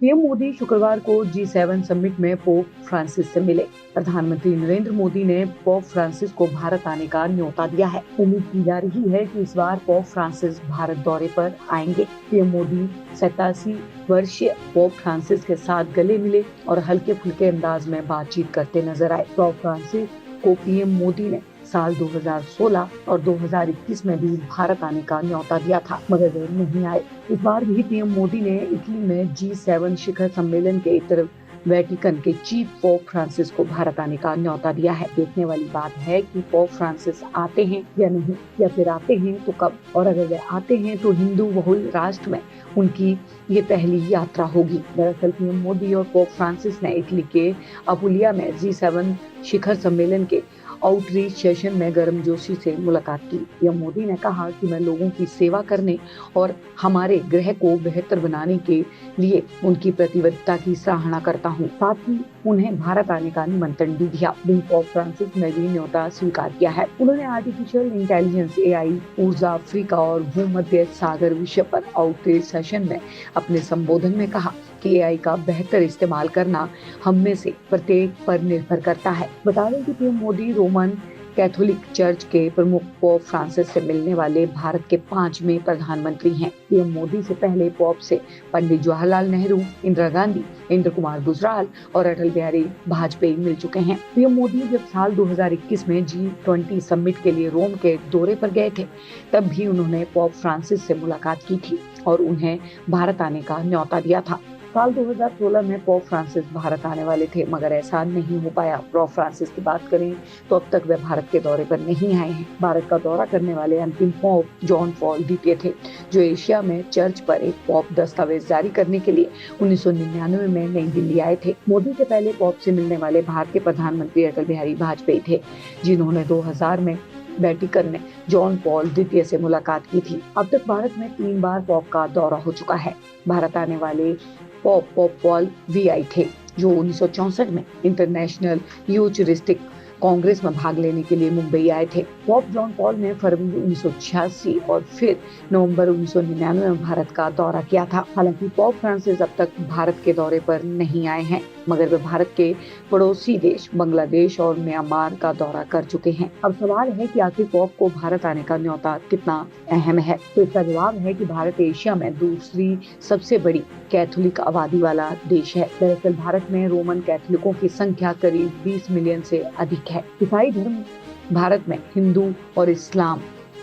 PM Modi शुक्रवार को G7 summit में पोप फ्रांसिस से मिले। प्रधानमंत्री नरेंद्र मोदी ने पोप फ्रांसिस को भारत आने का न्योता दिया है। उम्मीद की जा रही है कि इस बार पोप फ्रांसिस भारत दौरे पर आएंगे। पीएम मोदी 87 वर्षीय पोप फ्रांसिस के साथ गले मिले और हल्के फुल्के अंदाज में बातचीत करते नजर आए। पोप फ्रांसिस को पीएम मोदी ने साल 2016 और 2021 में भी भारत आने का न्योता दिया था, मगर वे नहीं आए। इस बार भी पीएम मोदी ने इटली में G7 शिखर सम्मेलन के इतर वेटिकन के चीफ पोप फ्रांसिस को भारत आने का न्योता दिया है। देखने वाली बात है कि पोप फ्रांसिस आते हैं या नहीं, या फिर आते हैं तो कब, और अगर वे आते हैं तो हिंदू बहुल राष्ट्र में उनकी ये पहली यात्रा होगी। दरअसल पीएम मोदी और पोप फ्रांसिस ने इटली के अपुलिया में G7 शिखर सम्मेलन के आउटरीच सेशन में गर्मजोशी से मुलाकात की। पीएम मोदी ने कहा कि मैं लोगों की सेवा करने और हमारे ग्रह को बेहतर बनाने के लिए उनकी प्रतिबद्धता की सराहना करता हूं। साथ ही उन्हें भारत आने का निमंत्रण भी दिया। पोप फ्रांसिस ने भी न्योता स्वीकार किया है। उन्होंने आर्टिफिशियल इंटेलिजेंस AI, ऊर्जा, अफ्रीका और भूमध्य सागर विषय पर आउटरीच सेशन में अपने संबोधन में कहा कि AI का बेहतर इस्तेमाल करना हम में से प्रत्येक पर निर्भर करता है। बता दें कि PM Modi Roman Catholic church के प्रमुख पोप फ्रांसिस से मिलने वाले भारत के 5वें प्रधानमंत्री हैं। पीएम मोदी से पहले पोप से पंडित जवाहरलाल नेहरू, इंदिरा गांधी, इंद्र कुमार गुजराल और अटल बिहारी वाजपेयी मिल चुके हैं। पीएम मोदी जब साल 2021 में G20 समिट के लिए रोम के दौरे पर गए थे, तब भी उन्होंने पोप फ्रांसिस से मुलाकात की थी और उन्हें भारत आने का न्योता दिया था। साल 2016 में पोप फ्रांसिस भारत आने वाले थे, मगर ऐसा नहीं हो पाया। पोप फ्रांसिस की बात करें तो अब तक वे भारत के दौरे पर नहीं आए हैं। भारत का दौरा करने वाले अंतिम पोप जॉन पॉल द्वितीय थे, जो एशिया में चर्च पर एक पोप दस्तावेज जारी करने के लिए 1999 में नई दिल्ली आए थे। मोदी के पहले पोप से मिलने वाले भारत के प्रधानमंत्री अटल बिहारी वाजपेयी थे, जिन्होंने 2000 में वेटिकन में जॉन पॉल द्वितीय से मुलाकात की थी। अब तक भारत में 3 बार पोप का दौरा हो चुका है। भारत आने वाले पोप पॉल VI थे, जो 1964 में इंटरनेशनल यूचरिस्टिक कांग्रेस में भाग लेने के लिए मुंबई आए थे। पोप जॉन पॉल ने फरवरी 1986 और फिर नवंबर 1999 में भारत का दौरा किया था। हालांकि पोप फ्रांसिस अब तक भारत के दौरे पर नहीं आए हैं, मगर वे भारत के पड़ोसी देश बांग्लादेश और म्यांमार का दौरा कर चुके हैं। अब सवाल है कि आखिर पोप को भारत आने का न्योता कितना अहम है। तो इसका जवाब है कि भारत एशिया में दूसरी सबसे बड़ी कैथोलिक आबादी वाला देश है। दरअसल भारत में रोमन कैथोलिकों की संख्या करीब 20 मिलियन से अधिक है। ईसाई धर्म भारत में हिंदू और इस्लाम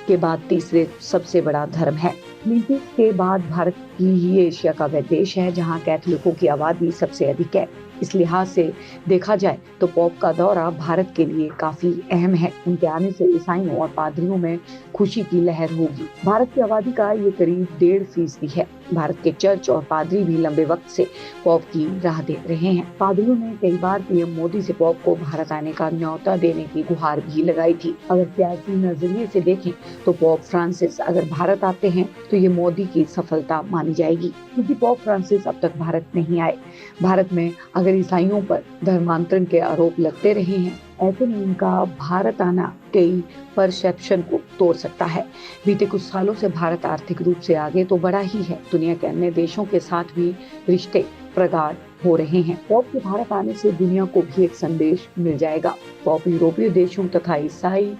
के बाद तीसरे सबसे बड़ा धर्म है। फिलीपींस के बाद भारत ही एशिया का वह देश है जहां कैथोलिकों की आबादी सबसे अधिक है। इस लिहाज से देखा जाए तो पोप का दौरा भारत के लिए काफी अहम है। उनके आने से ईसाइयों और पादरियों में खुशी की लहर होगी। भारत की आबादी का ये करीब 1.5% है। भारत के चर्च और पादरी भी लंबे वक्त से पोप की राह देख रहे हैं। पादरियों ने कई बार पीएम मोदी से पोप को भारत आने का न्योता देने की गुहार भी लगाई थी। अगर सियासी नजरिए से देखें तो पोप फ्रांसिस अगर भारत आते हैं तो ये मोदी की सफलता मानी जाएगी, क्योंकि पोप फ्रांसिस अब तक भारत नहीं आए। भारत में अगर ईसाइयों पर धर्मांतरण के आरोप लगते रहे हैं, ऐसे में उनका भारत आना कई परसेप्शन को तोड़ सकता है। बीते कुछ सालों से भारत आर्थिक रूप से आगे तो बढ़ा ही है, दुनिया के अन्य देशों के साथ भी रिश्ते प्रगाढ़ हो रहे हैं। पोप के भारत आने से दुनिया को भी एक संदेश मिल जाएगा। पोप यूरोपीय देशों तथा ईसाई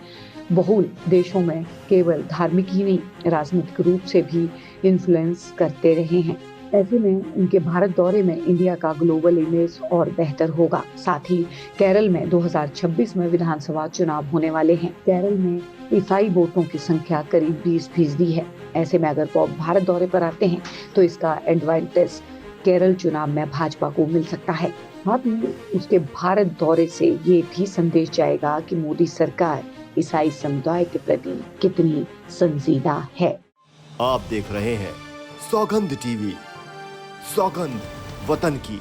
बहुल देशों में केवल धार्मिक ही नहीं, राजनीतिक रूप से भी इन्फ्लुएंस करते रहे हैं। ऐसे में उनके भारत दौरे में इंडिया का ग्लोबल इमेज और बेहतर होगा। साथ ही केरल में 2026 में विधानसभा चुनाव होने वाले हैं। केरल में ईसाई वोटों की संख्या करीब 20% है। ऐसे में अगर पोप भारत दौरे पर आते हैं तो इसका एडवांटेज केरल चुनाव में भाजपा को मिल सकता है। साथ ही उसके भारत दौरे से ये भी संदेश जाएगा कि मोदी सरकार ईसाई समुदाय के प्रति कितनी संजीदा है। आप देख रहे हैं सौगंध टीवी, सौगंध वतन की।